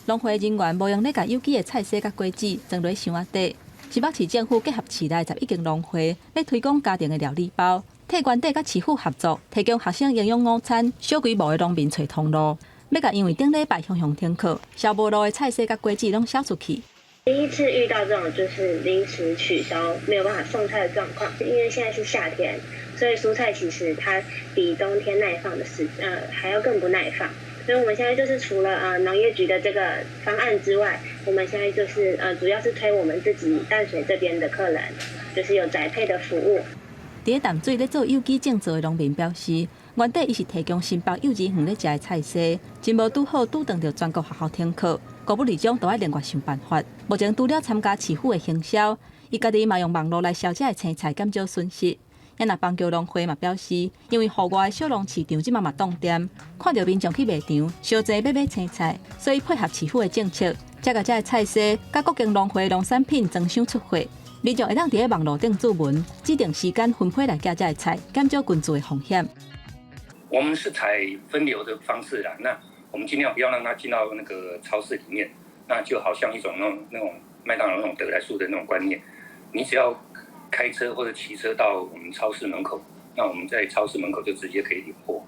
农会人员无用咧甲有机的菜色甲果子装落箱仔底。新北市政府结合市内11间农会，咧推广家庭的料理包，替原地甲市府合作，提供学生营养午餐，小规模的农民找通路。要甲因为顶礼拜向停课，销无路的菜色甲果子拢销出去。第一次遇到这种就是临时取消没有办法送菜的状况，因为现在是夏天，所以蔬菜其实它比冬天耐放的还要更不耐放。所以我们现在就是除了农业局的这个方案之外，我们现在就是主要是推我们自己淡水这边的客人，就是有宅配的服务。伫淡水咧做有机种植的农民表示，原底伊是提供新北幼稚园咧食的菜色，真无拄好拄撞到全国学校停课，国务里长都要另外想办法。目前除了参加市府的行销，伊家己嘛用网络来销这的青菜，减少损失。也那邦桥农会嘛表示，因为户外的小农市场即嘛冻店，看到民众去卖场，小济要买青菜，所以配合市府的政策，才甲这的菜色甲各间农会农产品争相出货。民众会当伫咧网络顶注文，指定时间分配来寄这的菜，减少群聚的风险。我们是采分流的方式啦，那我们尽量不要让它进到那个超市里面，那就好像一种那种麦当劳那种得来速的那种观念，你只要开车或者骑车到我们超市门口，那我们在超市门口就直接可以领货。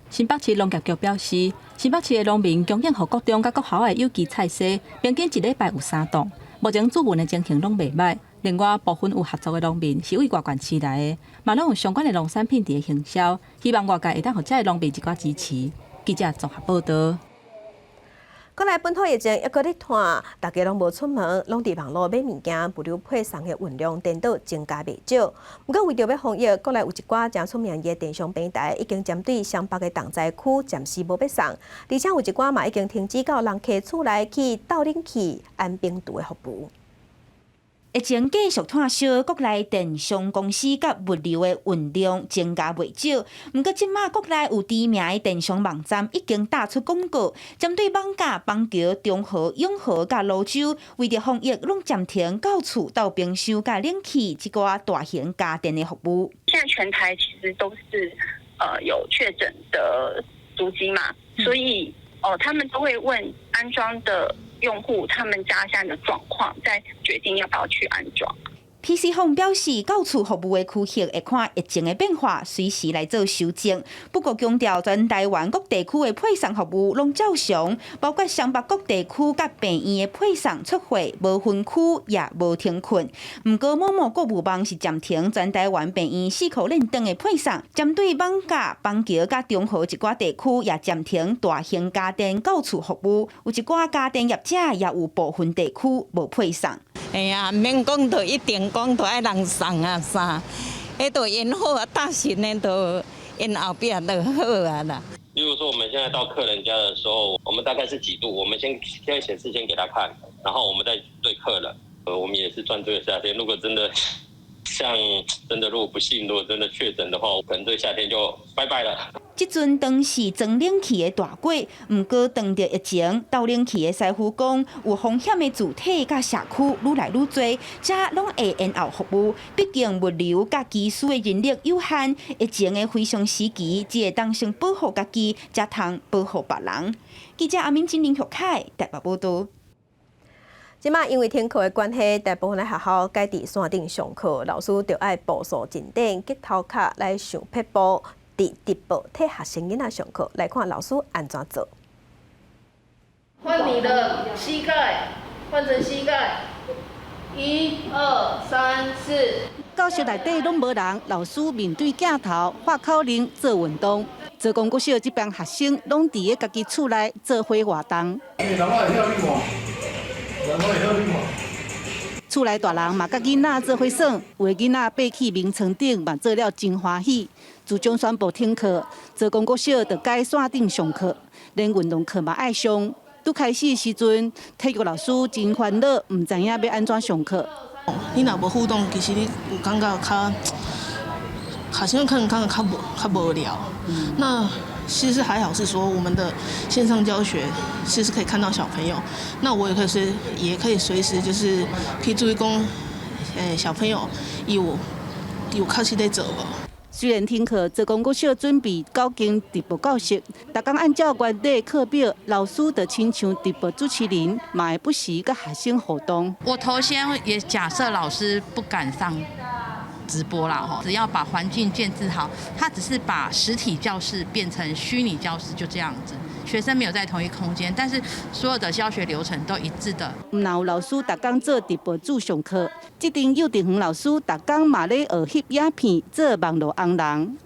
新北市农业局表示，新北市的农民供应予国中甲国校的有机菜色，平均一礼拜有3档，目前主文的情形拢袂歹。另外，部分有合作的农民是为外县市来的，嘛拢有相关的农产品伫行销，希望外界会当互这农民一寡支持。记者综合报道。国内本土疫情抑搁咧拖，大家拢无出门，拢伫网络买物件，物流配送的运量颠倒增加袂少。不过为着要防疫，国内有一寡正出名的电商平台已经针对湘北的重灾区暂时无要送，而且有一寡嘛已经停止到人客厝内去倒冷气、安病毒的服务。疫情继续炭烧，国内电商公司甲物流的运量增加袂少。毋过，即马国内有知名的电商网站已经打出广告，针对网价、邦桥、中和、永和甲泸州，为着防疫，拢暂停到厝到冰箱甲冷气一寡大型家电的服务。现在全台其实都是有确诊的足迹嘛，所以他们都会问安装的用户他们家现在的状况，再决定要不要去安装。PC Home 表示，到厝服务的区域会看疫情的变化，随时来做修正。不过强调，全台湾各地区的配送服务拢照常，包括湘北各地区甲病院的配送出货无分区也无停困。不过某某购物网是暂停全台湾病院4库认证的配送，针对网架、邦桥甲中和一寡地区也暂停大型家电到厝服务，有一寡家电业者也有部分地区无配送。哎呀，免讲到一定讲到爱人送啊啥，迄都因好啊，大型的都因后壁都好啊啦。例如说，我们现在到客人家的时候，我们大概是几度，我们先显示先给他看，然后我们再对客人。我们也是赚这个夏天。如果真的如果不幸，如果真的确诊的话，可能这个夏天就拜拜了。即阵当是装冷气的大季，毋过当着疫情，倒冷气的师傅讲，有风险的主体甲社区愈来愈多，这拢会延后服务。毕竟物流甲技术的人力有限，疫情的非常时期，只会当先保护家己，才通保护别人。记者阿敏、金林、玉凯台北报道。即马因为天气的关系，大部分的学校改伫山顶上课，老师就要步数进顶，吉头壳来上撇步，伫直播替学生囡仔上课，来看老师安怎做。换你的膝盖，换成膝盖，1、2、3、4。教室内底拢无人，老师面对镜头发口令做运动。做公国小这帮学生拢伫个家己厝内做伙活动。厝内大人嘛，甲囡仔做伙耍，有的囡仔爬去眠床顶嘛，做了真欢喜。自从宣布停课，做公国小就改山顶上课，连运动课嘛爱上。拄开始的时阵，体育老师真烦恼，唔知影要安怎上课。你若无互动，其实你有感觉学生可能感觉较无聊。那其实还好，是说我们的线上教学其实可以看到小朋友，那我也可以随时就是可以注意讲，小朋友有开始在做无。虽然停课，做公国小准备9间直播教室，逐工按照原底课表，老师就亲像直播主持人，嘛会不时甲学生互动。我头先也假设老师不敢上直播啦哈，只要把环境建置好，他只是把实体教室变成虚拟教室，就这样子。学生没有在同一空间，但是所有的教学流程都一致的。若有老师逐工做直播主上课，这阵幼稚园老师逐工嘛咧学翕影片，做网络红人。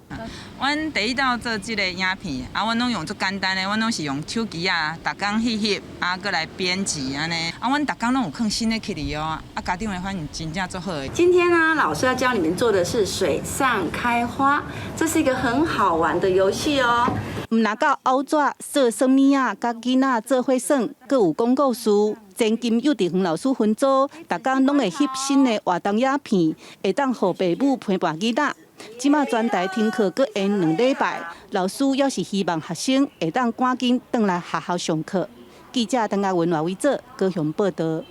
阮第一道做即个影片，阮拢用足简单的，阮拢是用手机啊，逐工翕，搁来编辑安尼。阮逐工拢有放新的去里哦，家长的反应真正足好的。今天呢，老师要教你们做的是水上开花，这是一个很好玩的游戏哦。毋若到后纸做算命啊，甲囡仔做伙耍，阁有广告词。前金幼稚园老师分组，逐工拢会翕新的活动影片，会当互父母陪伴囡仔。即马全台停课阁延2礼拜，老师也是希望学生会当赶紧转来学校上课。记者邓家文华为做高雄报道。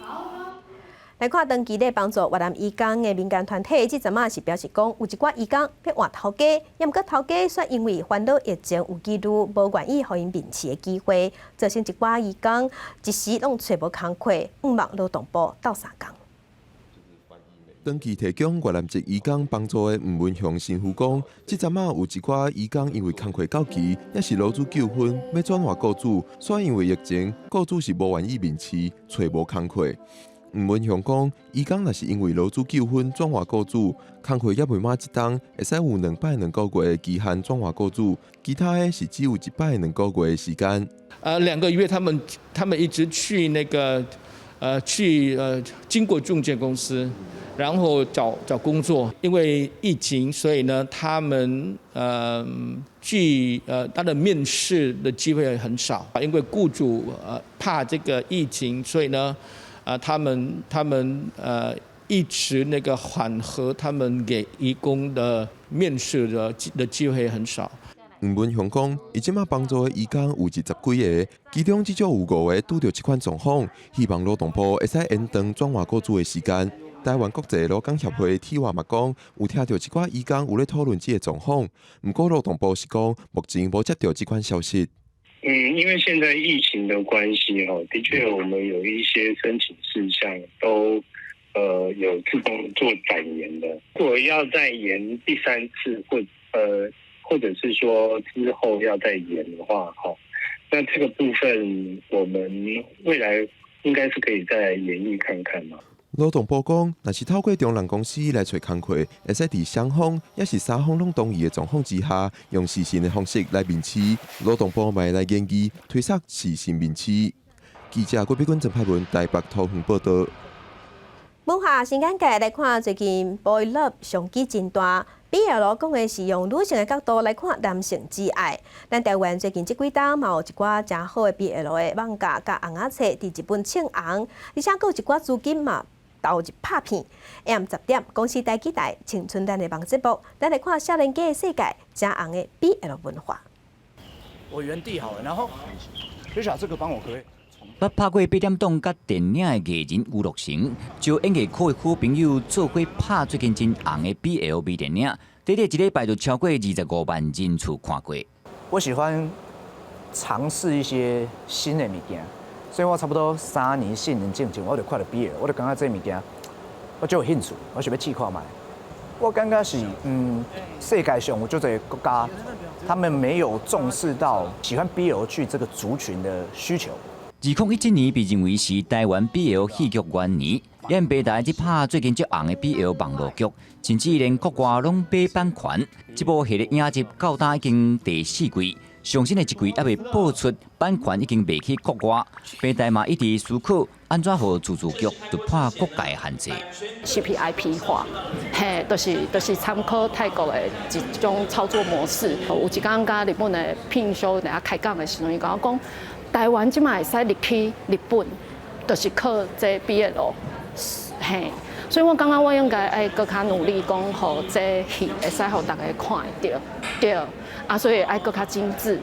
来看长期咧帮助越南移工的民间团体，即阵嘛是表示讲，有一寡移工要换头家，也毋过头家却因为烦恼疫情有几率，无愿意互因面试的机会，造成一寡移工一时拢找无工课，毋忙劳动部斗相共。长期提供越南籍移工帮助的吴文雄新妇讲，即阵有一寡移工因为工课到期，也是劳资纠纷，要转换雇主，却因为疫情，雇主是无愿意面试，找无工课。吴文雄讲，移工若是因为劳资纠纷转换雇主，工课也未满一档，会使有2摆2个月的期限转换雇主，其他的是只有1摆2个月的时间。2个月他们一直去那个经过中介公司。然后找工作，因为疫情，所以呢，他们他的面试的机会很少，因为雇主怕这个疫情，所以呢，他们一直那个缓和他们给移工的面试的机会很少。黄文雄讲，伊即马帮助的移工有20几个，其中至少有5个拄到这款状况，希望劳动部会使延长转换雇主的时间。台湾国际劳工协会体话嘛讲，有听到一寡移工有咧讨论这个状况，不过劳动部是讲目前无接到这款消息。因为现在疫情的关系的确我们有一些申请事项都有自动做展延的。如果要再延第3次或者是说之后要再延的话，那这个部分我们未来应该是可以再研议看看嘛。劳动部讲，若是透过中人公司来找工课，会使伫双方也是三方拢同意的状况之下，用时薪的方式来面试。劳动部嘛来研究推测时薪面试。记者郭碧君、郑柏文台北桃园报道。文化新眼界来看，最近 Boy Love 商机真大。BL 讲的是用女性的角度来看男性之爱。咱台湾最近这几档嘛有一寡真好的 BL 的漫画甲红仔册伫日本称红，而且佫有一寡资金嘛投入拍片。AM 10点，公司台期待青春蛋的网节目，咱来看少年家的世界，真红的 BL 文化。我原地好了，然后学长这个帮我可以。捌拍过8点档甲电影的艺人吴乐成，就演艺科的好朋友做伙拍最近真红的 BL 微电影，短短1礼拜就超过25万人次看过。我喜欢尝试一些新的物件，所以我差不多3年4年前我就看了 BL， 我就感觉这物件我就有兴趣，我想要试看卖。我感觉是世界上有足侪国家，他们没有重视到喜欢 BL 剧这个族群的需求。2017年被认为是台湾 BL 戏剧元年，演北台去拍最近最红的 BL 网络剧，甚至连国外拢买版权。这部系列影集到今已经第4季，上新的一季还未播出，版权已经卖去国外。北台嘛一直思考安怎让自主剧突破国界限制。CPIP 化，就是参考泰国的一种操作模式。有一天甲日本的聘修人家开讲的时候，伊甲我讲。台湾即卖会使入去日本，就是靠这 BL， 嘿，所以我感觉我应该爱搁较努力，讲互这戏会使互大家看会到，对，啊，所以爱搁较精致。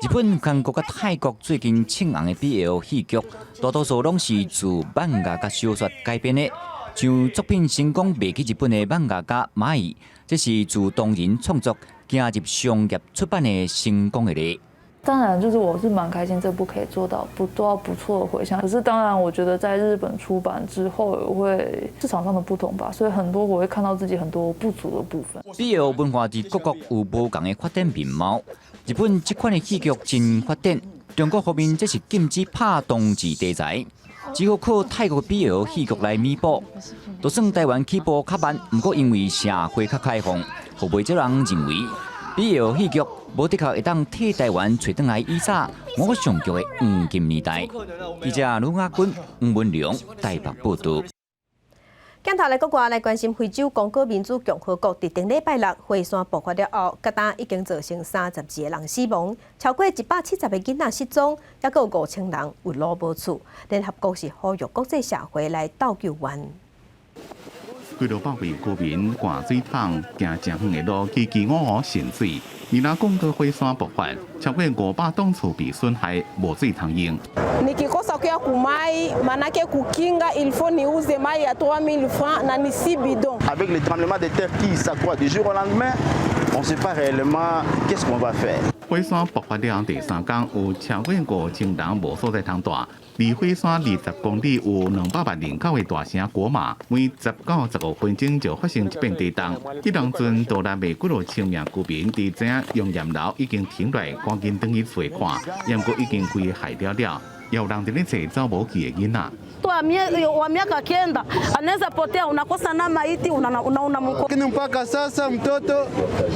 日本、韩国、甲泰国最近称红的 BL 戏剧，大多数拢是自漫画甲小说改编的，像作品成功卖去日本的漫画家马乙，这是自同人创作加入商业出版的成功的例。当然，就是我是蛮开心，这部可以做到不错的回响。可是当然，我觉得在日本出版之后，也会市场上的不同吧，所以很多我会看到自己很多不足的部分。BL 文化在各国有无同的发展面貌。日本这款的戏剧真发展，中国方面这是禁止拍同志题材，只好靠泰国 BL 戏剧来弥补。就算台湾起步较慢，不过因为社会较开放，互袂少人认为 BL 戏剧。无的确会当替台湾找回来以前我上剧的黄金年代。记者卢亚军、吴文良台北报道。镜头来国外来关心非洲刚果民主共和国，伫顶礼拜6火山爆发了后，各单已经造成32个人死亡，超过170个囡仔失踪，也有5000人有路无厝。联合国是呼吁国际社会来斗救援。为了保卫国民，挂水桶行真远的路去基5湖渗水。尼拉贡的火山爆发，超过500栋厝被损害，无水通用。Nikikosa ku mai, manake kukinga il faut niuze mai à 3000 francs na ni 6 bidons. Avec les tremblements de terre qui s'accroissent du jour au lendemain, on ne sait pas réellement qu'est-ce qu'on va faire. 火山爆发了第3天，有超过5000人无所在通住。离火山20公里有200万人口的大城果马，每10到15分钟就发生一遍地动。迄当阵，多南美几落千名居民伫知影用盐楼已经停落，赶紧转去找看，盐果已经规害了了，有人伫咧找走无去的囡仔。Wa miaka kenda anaweza potea, unakosa na maiti unamkosa. Lakini mpaka sasa mtoto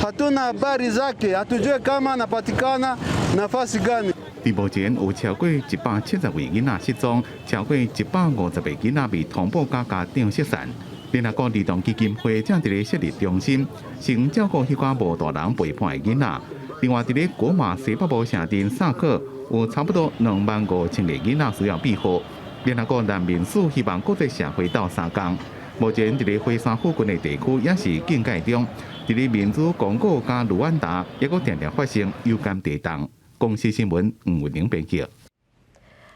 hatuna habari zake, hatujue kama anapatikana nafasi gani. 至目前有超过170位囡仔失踪，超过150位囡仔被通报甲家长失散。联合国儿童基金会正伫咧设立中心，先照顾迄寡无大人陪伴的囡仔。另外，伫咧果马西北部城镇萨克，有差不多25000个囡仔需要庇护。联合国难民署希望国际社会斗相共，目前伫咧火山附近的地区也是警戒中。伫咧民主、公告加卢安达，也阁常常发生油甘地震。公司新闻黄文玲编辑。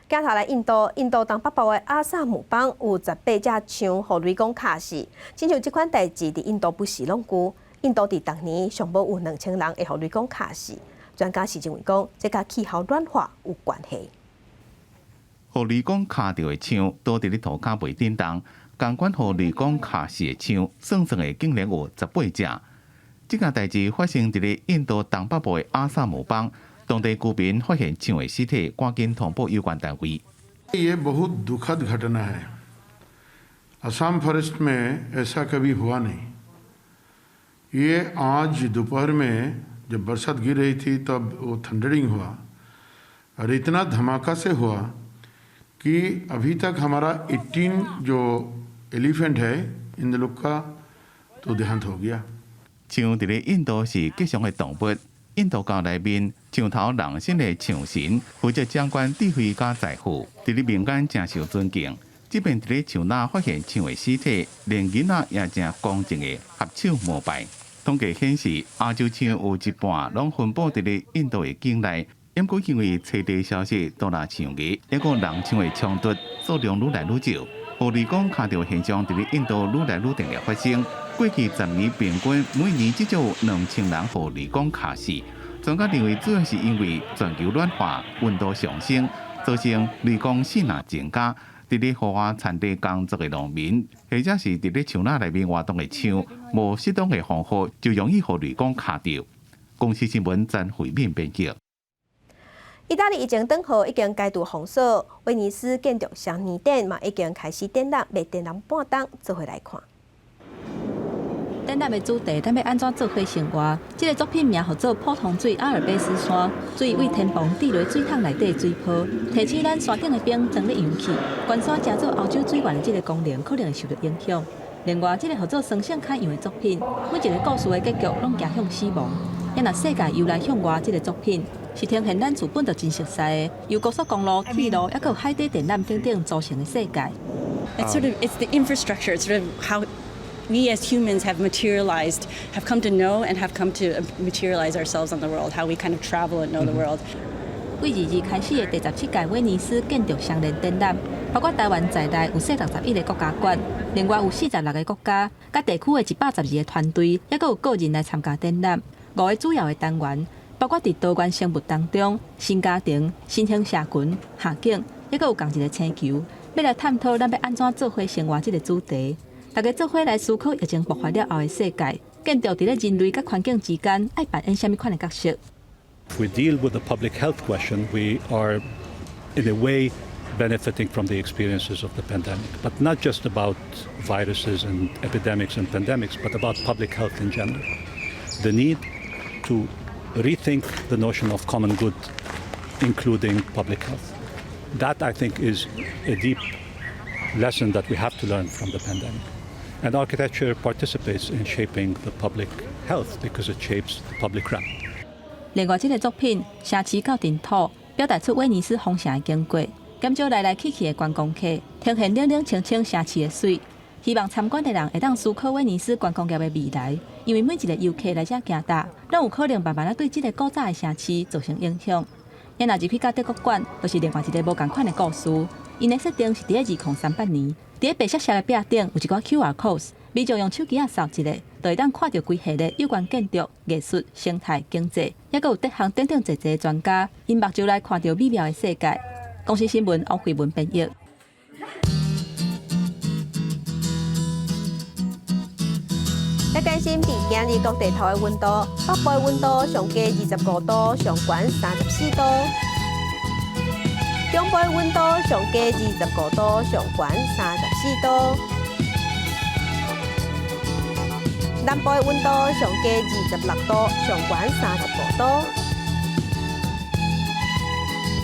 镜头来印度东北部的阿萨姆邦有18只枪互雷公卡死，亲像这款代志伫印度不时拢有。印度伫逐年上无有2000人会互雷公卡死。专家是认为讲，这甲气候暖化有关系。互雷公卡到的枪倒伫咧涂骹袂震动，共款互雷公卡死的枪，算的竟然有18只。这件代志发生伫咧印度东北部的阿萨姆邦。当地居民发现枪的尸体，赶紧通报有关单位。ये बहुत दुखद घटना है। असम फॉरेस्ट में ऐसा कभी हुआ नहीं। ये आज दोपहर में जब बरसात गिर रही थी तब वो थंडरिंग हुआ और इतना धमाका से हुआ कि अभी तक हमारा 18 जो एलिफेंट है इन लोग का तो देहांत हो गया। 枪伫咧印度是吉祥的动物。印度教内面，枪头人身的枪神负责掌管智慧甲财富，伫咧民间真受尊敬。即便伫咧枪那发现枪的尸体，连囡仔也真恭敬的合手膜拜。统计显示，亚洲枪有一半拢分布伫咧印度的境内，因过因为车地消息多拿枪击，一个人枪的冲突数量愈来愈少。互雷公卡到现象伫咧印度愈来愈常常发生。过去10年平均每年至少有2000人互雷公卡死。专家认为，主要是因为全球暖化、温度上升，造成雷公死难增加。伫咧户外产地工作的农民，或者是伫咧树林内面活动的枪，无适当的防护，就容易互雷公卡到。公司新闻詹慧敏编辑。意大利疫情转好，已经解除封锁。威尼斯建筑双年展嘛已经开始展览，要展览半冬，做回来看。展览的主题，咱要安怎做伙生活？这个作品名叫做《普通水阿尔卑斯山》，水为天棚滴落水桶内底的水泡，提起咱山顶的冰装咧氧气。关山加做欧洲水源的这个功能，可能会受到影响。另外，这个叫做双性刊样的作品，每一个故事的结局拢走向死亡。也若世界游来向外，这个作品是呈现咱自本就真熟悉的，由高速公路、铁路，还有海底电缆等等组成的世界。It's the infrastructure. It's sort of how we as humans have come to know and have come to materialize ourselves on the world, how we kind of travel and know the world. 为22开始的第17届威尼斯建筑双年展览，包括台湾在内有461个国家馆，另外有46个国家、甲地区的112个团队，还有个人来参加展览。5个主要的单元，包括伫多元生物当中，新家庭、新兴社群、下景，还有共一个星球，要来探讨咱要安怎做伙生活这个主题。大家做伙来思考疫情爆发了后的世界，建筑伫咧人类甲环境之间爱扮演什么款的角色？ If we deal with the public health question, we are, in a way, benefiting from the experiences of the pandemic. But not just about viruses and epidemics and pandemics, but about public health in general. The need to rethink the notion of common good, including public health. That, I think, is a deep lesson that we have to learn from the pandemic. And architecture participates in shaping the public health because it shapes the public realm. 另外，这个作品《城市到尘土》表达出威尼斯风城的经过，减少来来去去的观光客，呈现冷冷清清城市的水。希望参观的人会当思考威尼斯观光业的未来，因为每一个游客来这行搭，拢有可能慢慢啊对这个古早的城市造成影响。也若入去到德国馆，就是另外一个无同款的故事。因的设定是伫咧2038年，伫咧白色墙的壁顶有一寡 QR code， 民众用手机啊扫一个，就会当看到规系列有关建筑、艺术、生态、经济，也有各项等等侪侪专家，因目睭来看到美妙的世界。公司新闻王慧文编译。来更新伫今日各地图的温度，北部的温度上低25度，上悬34度；中部的温度上低25度，上悬34度；南部的温度上低26度，上悬35度；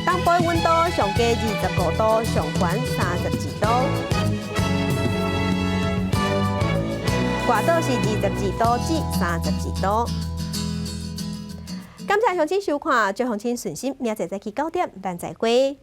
东部的温度上低25度，上悬32度。外岛是22度至32度。感谢乡亲收看，祝乡亲顺心，明仔载去9点，咱再会。